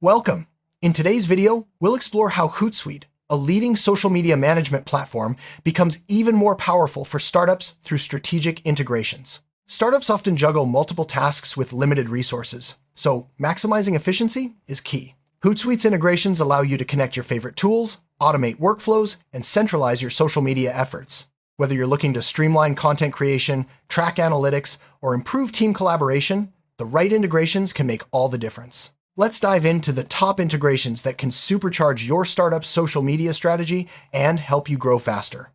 Welcome! In today's video, we'll explore how Hootsuite, a leading social media management platform, becomes even more powerful for startups through strategic integrations. Startups often juggle multiple tasks with limited resources, so maximizing efficiency is key. Hootsuite's integrations allow you to connect your favorite tools, automate workflows, and centralize your social media efforts. Whether you're looking to streamline content creation, track analytics, or improve team collaboration, the right integrations can make all the difference. Let's dive into the top integrations that can supercharge your startup's social media strategy and help you grow faster.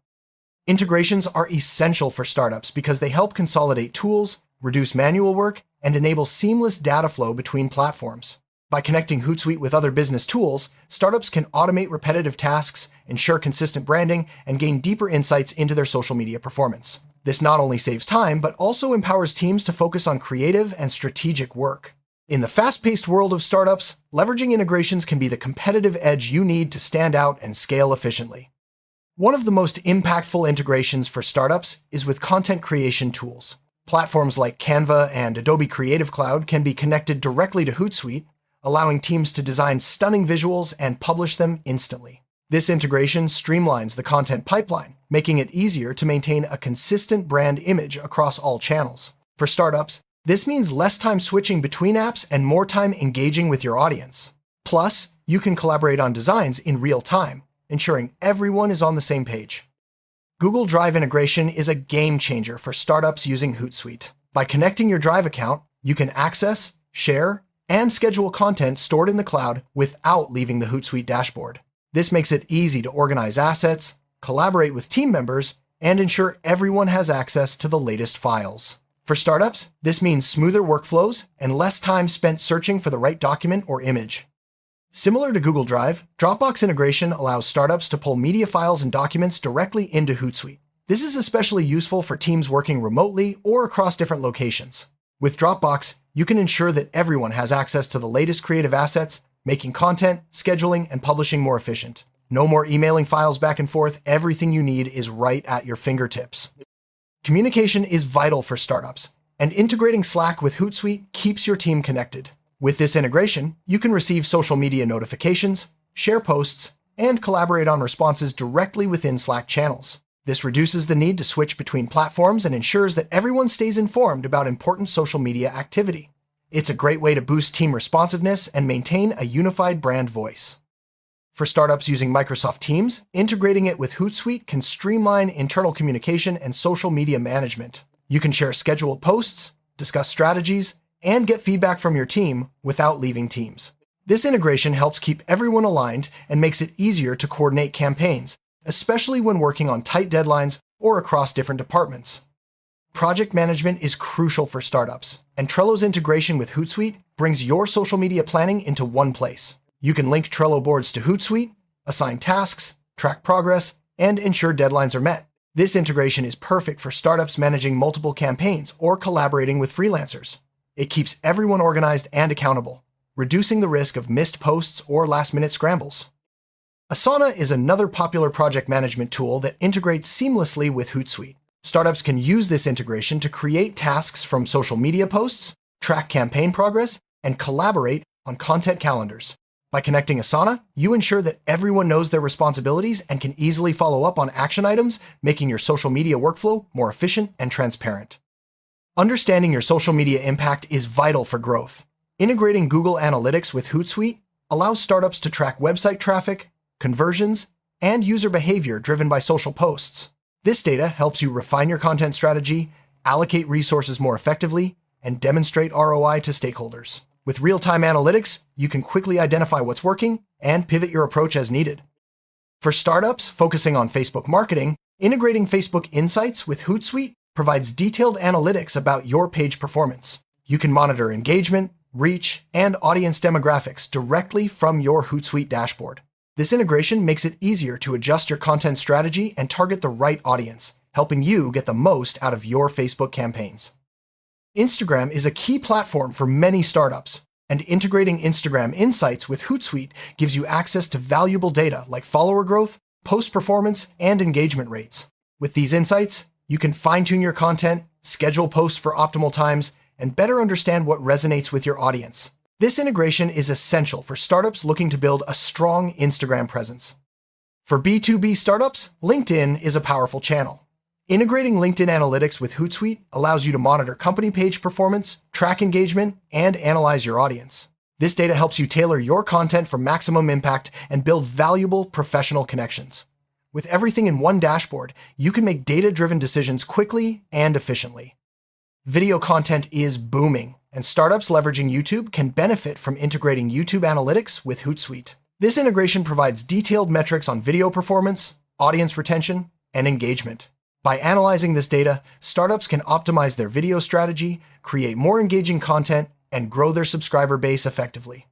Integrations are essential for startups because they help consolidate tools, reduce manual work, and enable seamless data flow between platforms. By connecting Hootsuite with other business tools, startups can automate repetitive tasks, ensure consistent branding, and gain deeper insights into their social media performance. This not only saves time, but also empowers teams to focus on creative and strategic work. In the fast-paced world of startups, leveraging integrations can be the competitive edge you need to stand out and scale efficiently. One of the most impactful integrations for startups is with content creation tools. Platforms like Canva and Adobe Creative Cloud can be connected directly to Hootsuite, allowing teams to design stunning visuals and publish them instantly. This integration streamlines the content pipeline, making it easier to maintain a consistent brand image across all channels. For startups, this means less time switching between apps and more time engaging with your audience. Plus, you can collaborate on designs in real time, ensuring everyone is on the same page. Google Drive integration is a game changer for startups using Hootsuite. By connecting your Drive account, you can access, share, and schedule content stored in the cloud without leaving the Hootsuite dashboard. This makes it easy to organize assets, collaborate with team members, and ensure everyone has access to the latest files. For startups, this means smoother workflows and less time spent searching for the right document or image. Similar to Google Drive, Dropbox integration allows startups to pull media files and documents directly into Hootsuite. This is especially useful for teams working remotely or across different locations. With Dropbox, you can ensure that everyone has access to the latest creative assets, making content, scheduling, and publishing more efficient. No more emailing files back and forth. Everything you need is right at your fingertips. Communication is vital for startups, and integrating Slack with Hootsuite keeps your team connected. With this integration, you can receive social media notifications, share posts, and collaborate on responses directly within Slack channels. This reduces the need to switch between platforms and ensures that everyone stays informed about important social media activity. It's a great way to boost team responsiveness and maintain a unified brand voice. For startups using Microsoft Teams, integrating it with Hootsuite can streamline internal communication and social media management. You can share scheduled posts, discuss strategies, and get feedback from your team without leaving Teams. This integration helps keep everyone aligned and makes it easier to coordinate campaigns, especially when working on tight deadlines or across different departments. Project management is crucial for startups, and Trello's integration with Hootsuite brings your social media planning into one place. You can link Trello boards to Hootsuite, assign tasks, track progress, and ensure deadlines are met. This integration is perfect for startups managing multiple campaigns or collaborating with freelancers. It keeps everyone organized and accountable, reducing the risk of missed posts or last-minute scrambles. Asana is another popular project management tool that integrates seamlessly with Hootsuite. Startups can use this integration to create tasks from social media posts, track campaign progress, and collaborate on content calendars. By connecting Asana, you ensure that everyone knows their responsibilities and can easily follow up on action items, making your social media workflow more efficient and transparent. Understanding your social media impact is vital for growth. Integrating Google Analytics with Hootsuite allows startups to track website traffic, conversions, and user behavior driven by social posts. This data helps you refine your content strategy, allocate resources more effectively, and demonstrate ROI to stakeholders. With real-time analytics, you can quickly identify what's working and pivot your approach as needed. For startups focusing on Facebook marketing, integrating Facebook Insights with Hootsuite provides detailed analytics about your page performance. You can monitor engagement, reach, and audience demographics directly from your Hootsuite dashboard. This integration makes it easier to adjust your content strategy and target the right audience, helping you get the most out of your Facebook campaigns. Instagram is a key platform for many startups, and integrating Instagram Insights with Hootsuite gives you access to valuable data like follower growth, post performance, and engagement rates. With these insights, you can fine-tune your content, schedule posts for optimal times, and better understand what resonates with your audience. This integration is essential for startups looking to build a strong Instagram presence. For B2B startups, LinkedIn is a powerful channel. Integrating LinkedIn Analytics with Hootsuite allows you to monitor company page performance, track engagement, and analyze your audience. This data helps you tailor your content for maximum impact and build valuable professional connections. With everything in one dashboard, you can make data-driven decisions quickly and efficiently. Video content is booming, and startups leveraging YouTube can benefit from integrating YouTube Analytics with Hootsuite. This integration provides detailed metrics on video performance, audience retention, and engagement. By analyzing this data, startups can optimize their video strategy, create more engaging content, and grow their subscriber base effectively.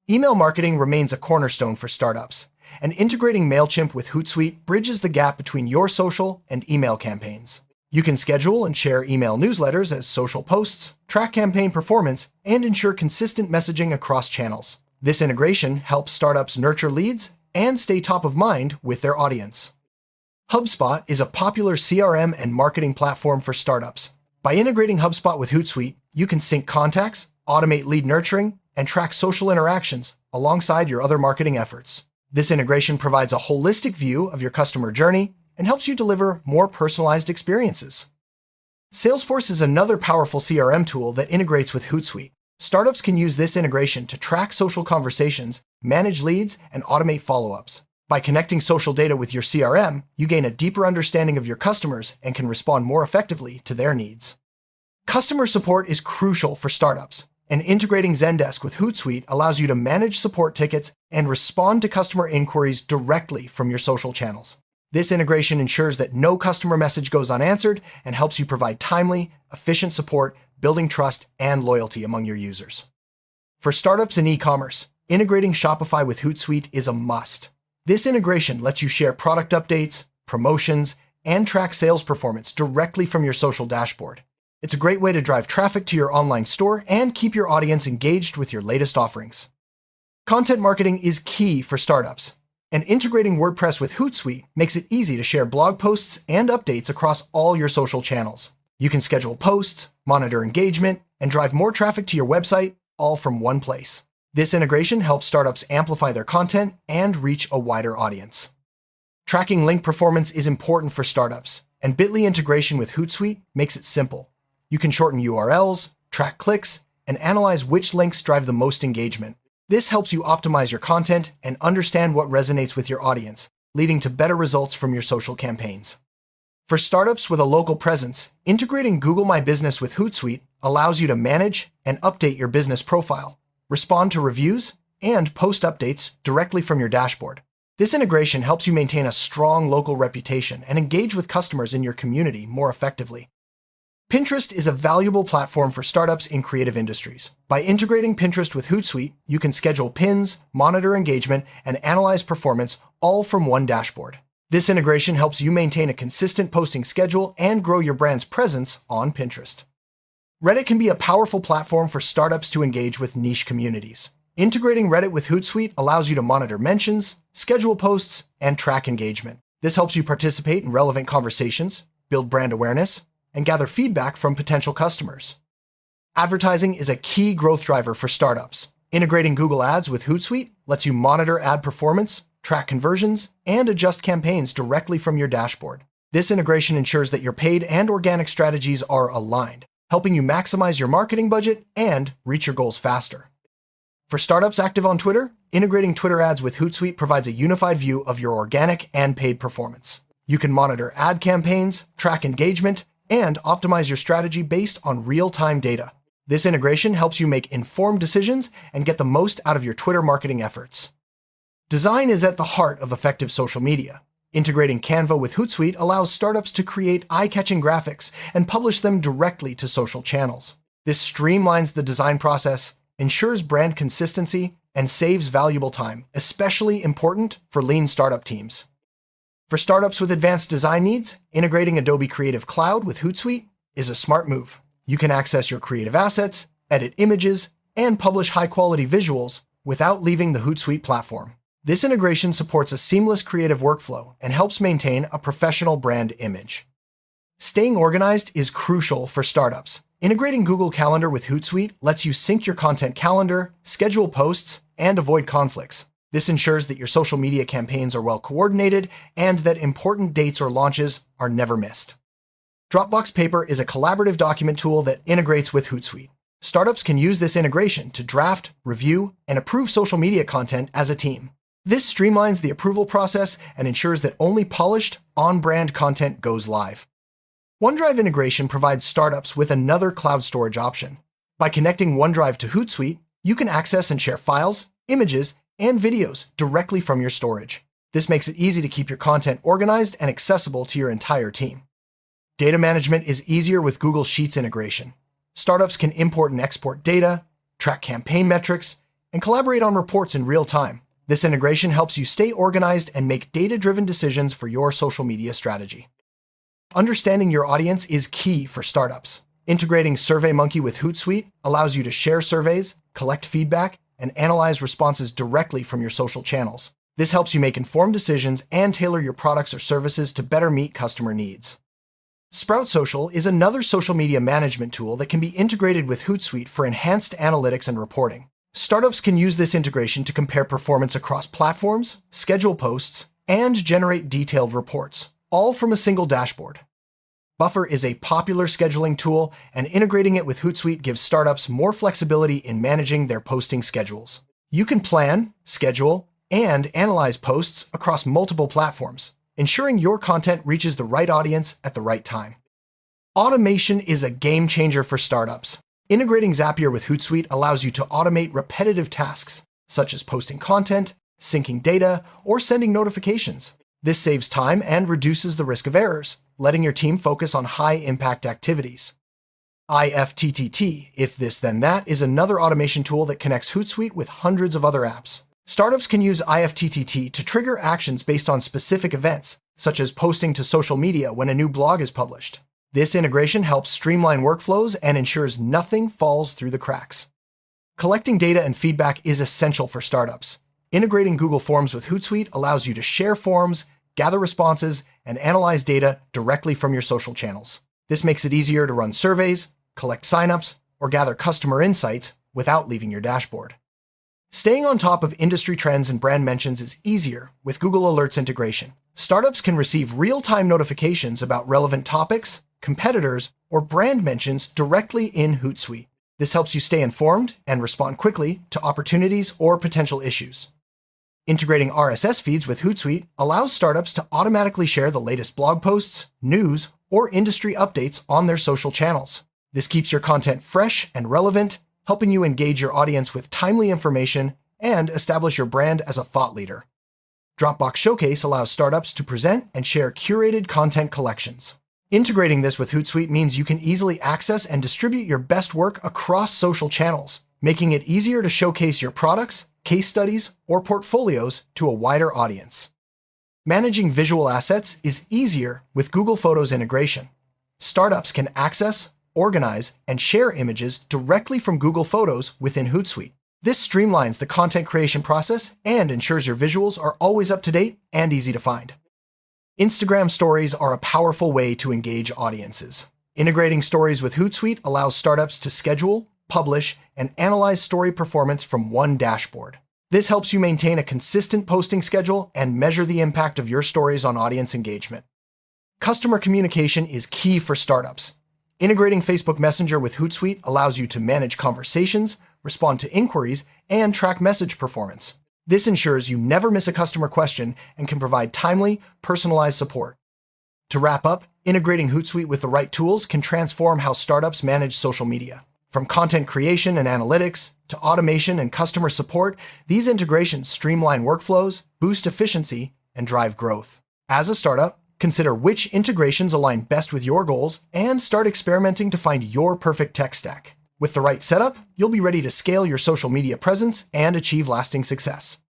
Email marketing remains a cornerstone for startups, and integrating MailChimp with Hootsuite bridges the gap between your social and email campaigns. You can schedule and share email newsletters as social posts, track campaign performance, and ensure consistent messaging across channels. This integration helps startups nurture leads and stay top of mind with their audience. HubSpot is a popular CRM and marketing platform for startups. By integrating HubSpot with Hootsuite, you can sync contacts, automate lead nurturing, and track social interactions alongside your other marketing efforts. This integration provides a holistic view of your customer journey and helps you deliver more personalized experiences. Salesforce is another powerful CRM tool that integrates with Hootsuite. Startups can use this integration to track social conversations, manage leads, and automate follow-ups. By connecting social data with your CRM, you gain a deeper understanding of your customers and can respond more effectively to their needs. Customer support is crucial for startups, and integrating Zendesk with Hootsuite allows you to manage support tickets and respond to customer inquiries directly from your social channels. This integration ensures that no customer message goes unanswered and helps you provide timely, efficient support, building trust and loyalty among your users. For startups in e-commerce, integrating Shopify with Hootsuite is a must. This integration lets you share product updates, promotions, and track sales performance directly from your social dashboard. It's a great way to drive traffic to your online store and keep your audience engaged with your latest offerings. Content marketing is key for startups, and integrating WordPress with Hootsuite makes it easy to share blog posts and updates across all your social channels. You can schedule posts, monitor engagement, and drive more traffic to your website, all from one place. This integration helps startups amplify their content and reach a wider audience. Tracking link performance is important for startups, and Bitly integration with Hootsuite makes it simple. You can shorten URLs, track clicks, and analyze which links drive the most engagement. This helps you optimize your content and understand what resonates with your audience, leading to better results from your social campaigns. For startups with a local presence, integrating Google My Business with Hootsuite allows you to manage and update your business profile, respond to reviews, and post updates directly from your dashboard. This integration helps you maintain a strong local reputation and engage with customers in your community more effectively. Pinterest is a valuable platform for startups in creative industries. By integrating Pinterest with Hootsuite, you can schedule pins, monitor engagement, and analyze performance all from one dashboard. This integration helps you maintain a consistent posting schedule and grow your brand's presence on Pinterest. Reddit can be a powerful platform for startups to engage with niche communities. Integrating Reddit with Hootsuite allows you to monitor mentions, schedule posts, and track engagement. This helps you participate in relevant conversations, build brand awareness, and gather feedback from potential customers. Advertising is a key growth driver for startups. Integrating Google Ads with Hootsuite lets you monitor ad performance, track conversions, and adjust campaigns directly from your dashboard. This integration ensures that your paid and organic strategies are aligned, helping you maximize your marketing budget and reach your goals faster. For startups active on Twitter, integrating Twitter ads with Hootsuite provides a unified view of your organic and paid performance. You can monitor ad campaigns, track engagement, and optimize your strategy based on real-time data. This integration helps you make informed decisions and get the most out of your Twitter marketing efforts. Design is at the heart of effective social media. Integrating Canva with Hootsuite allows startups to create eye-catching graphics and publish them directly to social channels. This streamlines the design process, ensures brand consistency, and saves valuable time, especially important for lean startup teams. For startups with advanced design needs, integrating Adobe Creative Cloud with Hootsuite is a smart move. You can access your creative assets, edit images, and publish high-quality visuals without leaving the Hootsuite platform. This integration supports a seamless creative workflow and helps maintain a professional brand image. Staying organized is crucial for startups. Integrating Google Calendar with Hootsuite lets you sync your content calendar, schedule posts, and avoid conflicts. This ensures that your social media campaigns are well coordinated and that important dates or launches are never missed. Dropbox Paper is a collaborative document tool that integrates with Hootsuite. Startups can use this integration to draft, review, and approve social media content as a team. This streamlines the approval process and ensures that only polished, on-brand content goes live. OneDrive integration provides startups with another cloud storage option. By connecting OneDrive to Hootsuite, you can access and share files, images, and videos directly from your storage. This makes it easy to keep your content organized and accessible to your entire team. Data management is easier with Google Sheets integration. Startups can import and export data, track campaign metrics, and collaborate on reports in real time. This integration helps you stay organized and make data-driven decisions for your social media strategy. Understanding your audience is key for startups. Integrating SurveyMonkey with Hootsuite allows you to share surveys, collect feedback, and analyze responses directly from your social channels. This helps you make informed decisions and tailor your products or services to better meet customer needs. Sprout Social is another social media management tool that can be integrated with Hootsuite for enhanced analytics and reporting. Startups can use this integration to compare performance across platforms, schedule posts, and generate detailed reports, all from a single dashboard. Buffer is a popular scheduling tool, and integrating it with Hootsuite gives startups more flexibility in managing their posting schedules. You can plan, schedule, and analyze posts across multiple platforms, ensuring your content reaches the right audience at the right time. Automation is a game changer for startups. Integrating Zapier with Hootsuite allows you to automate repetitive tasks, such as posting content, syncing data, or sending notifications. This saves time and reduces the risk of errors, letting your team focus on high-impact activities. IFTTT, If This Then That, is another automation tool that connects Hootsuite with hundreds of other apps. Startups can use IFTTT to trigger actions based on specific events, such as posting to social media when a new blog is published. This integration helps streamline workflows and ensures nothing falls through the cracks. Collecting data and feedback is essential for startups. Integrating Google Forms with Hootsuite allows you to share forms, gather responses, and analyze data directly from your social channels. This makes it easier to run surveys, collect signups, or gather customer insights without leaving your dashboard. Staying on top of industry trends and brand mentions is easier with Google Alerts integration. Startups can receive real-time notifications about relevant topics, competitors, or brand mentions directly in Hootsuite. This helps you stay informed and respond quickly to opportunities or potential issues. Integrating RSS feeds with Hootsuite allows startups to automatically share the latest blog posts, news, or industry updates on their social channels. This keeps your content fresh and relevant, helping you engage your audience with timely information and establish your brand as a thought leader. Dropbox Showcase allows startups to present and share curated content collections. Integrating this with Hootsuite means you can easily access and distribute your best work across social channels, making it easier to showcase your products, case studies, or portfolios to a wider audience. Managing visual assets is easier with Google Photos integration. Startups can access, organize, and share images directly from Google Photos within Hootsuite. This streamlines the content creation process and ensures your visuals are always up to date and easy to find. Instagram stories are a powerful way to engage audiences. Integrating stories with Hootsuite allows startups to schedule, publish, and analyze story performance from one dashboard. This helps you maintain a consistent posting schedule and measure the impact of your stories on audience engagement. Customer communication is key for startups. Integrating Facebook Messenger with Hootsuite allows you to manage conversations, respond to inquiries, and track message performance. This ensures you never miss a customer question and can provide timely, personalized support. To wrap up, integrating Hootsuite with the right tools can transform how startups manage social media. From content creation and analytics to automation and customer support, these integrations streamline workflows, boost efficiency, and drive growth. As a startup, consider which integrations align best with your goals and start experimenting to find your perfect tech stack. With the right setup, you'll be ready to scale your social media presence and achieve lasting success.